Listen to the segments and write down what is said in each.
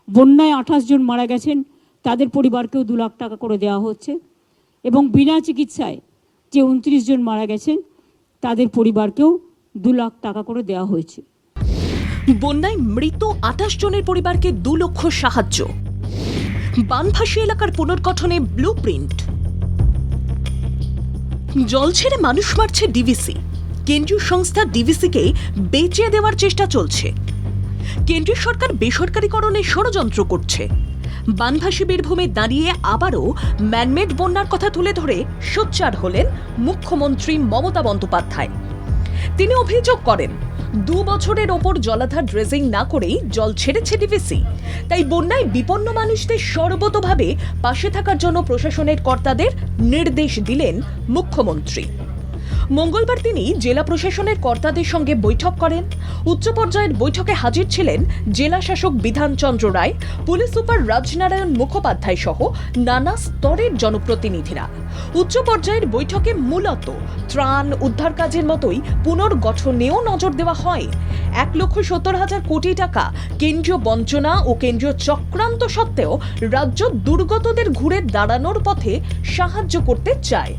বন্যায় 28 জন মারা গেছেন, তাদের পরিবারকেও 2 লাখ টাকা করে দেওয়া হচ্ছে। এবং বিনা চিকিৎসায় যে 29 জন মারা গেছেন তাদের পরিবারকেও 2 লাখ টাকা করে দেওয়া হয়েছে। বন্যায় মৃত 28 জনের পরিবারকে 2 লক্ষ সাহায্য। বানভাসী এলাকার পুনর্গঠনে ব্লুপ্রিন্ট। জল ছেড়ে মানুষ মারছে ডিভিসি। কেন্দ্রীয় সংস্থা ডিভিসিকে বেচে দেওয়ার চেষ্টা চলছে। কেন্দ্রীয় সরকার বেসরকারীকরণে ষড়যন্ত্র করছে। বানভাসী বীরভূমে দাঁড়িয়ে আবারও ম্যানমেড বন্যার কথা তুলে ধরে সোচ্চার হলেন মুখ্যমন্ত্রী মমতা বন্দ্যোপাধ্যায়। তিনি অভিযোগ করেন 2 বছরের ওপর জলাধার ড্রেজিং না করেই জল ছেড়েছে ডিভিসি। তাই বন্যায় বিপন্ন মানুষদের সর্বতোভাবে পাশে থাকার জন্য প্রশাসনের কর্তাদের নির্দেশ দিলেন মুখ্যমন্ত্রী। মঙ্গলবার তিনি জেলা প্রশাসনের কর্তাদের সঙ্গে বৈঠক করেন। উচ্চ পর্যায়ের বৈঠকে হাজির ছিলেন জেলা শাসক বিধানচন্দ্র রায়, পুলিশ সুপার রাজনারায়ণ মুখোপাধ্যায় সহ নানা স্তরের জনপ্রতিনিধিরা। উচ্চ পর্যায়ের বৈঠকে মূলত ত্রাণ উদ্ধার কাজের মতোই পুনর্গঠনেও নজর দেওয়া হয়। 1,70,000 কোটি টাকা কেন্দ্রীয় বঞ্চনা ও কেন্দ্রীয় চক্রান্ত সত্ত্বেও রাজ্য দুর্গতদের ঘুরে দাঁড়ানোর পথে সাহায্য করতে চায়।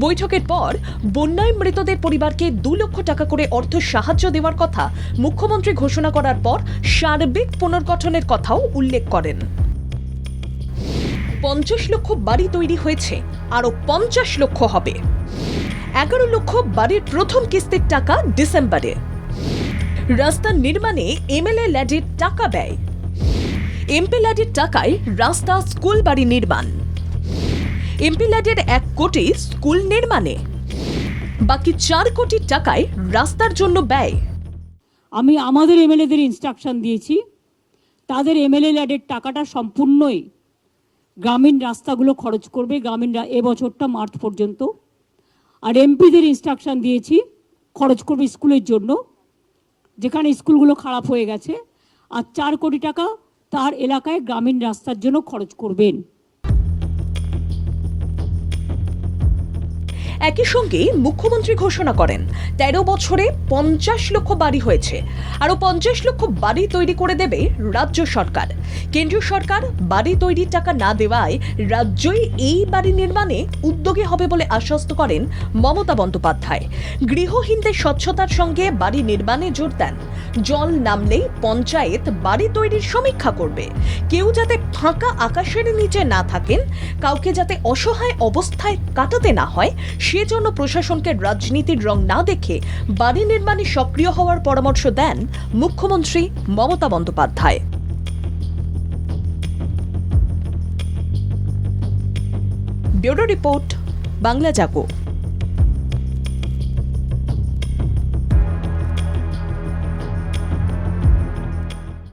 বৈঠকের পর বন্যায় মৃতদের পরিবারকে 2 লক্ষ টাকা করে অর্থ সাহায্য দেওয়ার কথা মুখ্যমন্ত্রী ঘোষণা করার পর সার্বিক পুনর্গঠনের কথাও উল্লেখ করেন। 50 লক্ষ বাড়ি তৈরি হয়েছে, আরো 50 লক্ষ হবে। 11 লক্ষ বাড়ির প্রথম কিস্তির টাকা ডিসেম্বরে। রাস্তা নির্মাণে এমএলএ ল্যাডের টাকা ব্যয়। এমপি ল্যাডের টাকায় রাস্তা, স্কুল, বাড়ি নির্মাণ। এমপি ল্যাডের 1 কোটি স্কুল নির্মাণে, বাকি 4 কোটি টাকায় রাস্তার জন্য ব্যয়। আমি আমাদের এমএলএদের ইনস্ট্রাকশন দিয়েছি, তাদের এমএলএ ল্যাডের টাকাটা সম্পূর্ণই গ্রামীণ রাস্তাগুলো খরচ করবে এবছরটা মার্চ পর্যন্ত। আর এমপিদের ইনস্ট্রাকশন দিয়েছি খরচ করবে স্কুলের জন্য, যেখানে স্কুলগুলো খারাপ হয়ে গেছে। আর 4 কোটি টাকা তার এলাকায় গ্রামীণ রাস্তার জন্য খরচ করবেন। একই সঙ্গে মুখ্যমন্ত্রী ঘোষণা করেন 13 বছরে 50 লক্ষ বাড়ি হয়েছে, আরো 50 লক্ষ বাড়ি তৈরি করে দেবে রাজ্য সরকার। কেন্দ্রীয় সরকার বাড়ি তৈরির টাকা না দেওয়ায় রাজ্যই এই বাড়ি নির্মাণে উদ্যোগী হবে বলে আশ্বস্ত করেন মমতা বন্দ্যোপাধ্যায়। গৃহহীনদের স্বচ্ছতার সঙ্গে বাড়ি নির্মাণে জোর দেন। জল নামলেই পঞ্চায়েত বাড়ি তৈরির সমীক্ষা করবে। কেউ যাতে ফাঁকা আকাশের নিচে না থাকেন, কাউকে যাতে অসহায় অবস্থায় কাটাতে না হয়, সেজন্য প্রশাসনকে রাজনীতির রং না দেখে বাড়ি নির্মাণে সক্রিয় হওয়ার পরামর্শ দেন মুখ্যমন্ত্রী মমতা বন্দ্যোপাধ্যায়। ব্যুরো রিপোর্ট, বাংলা জাগো।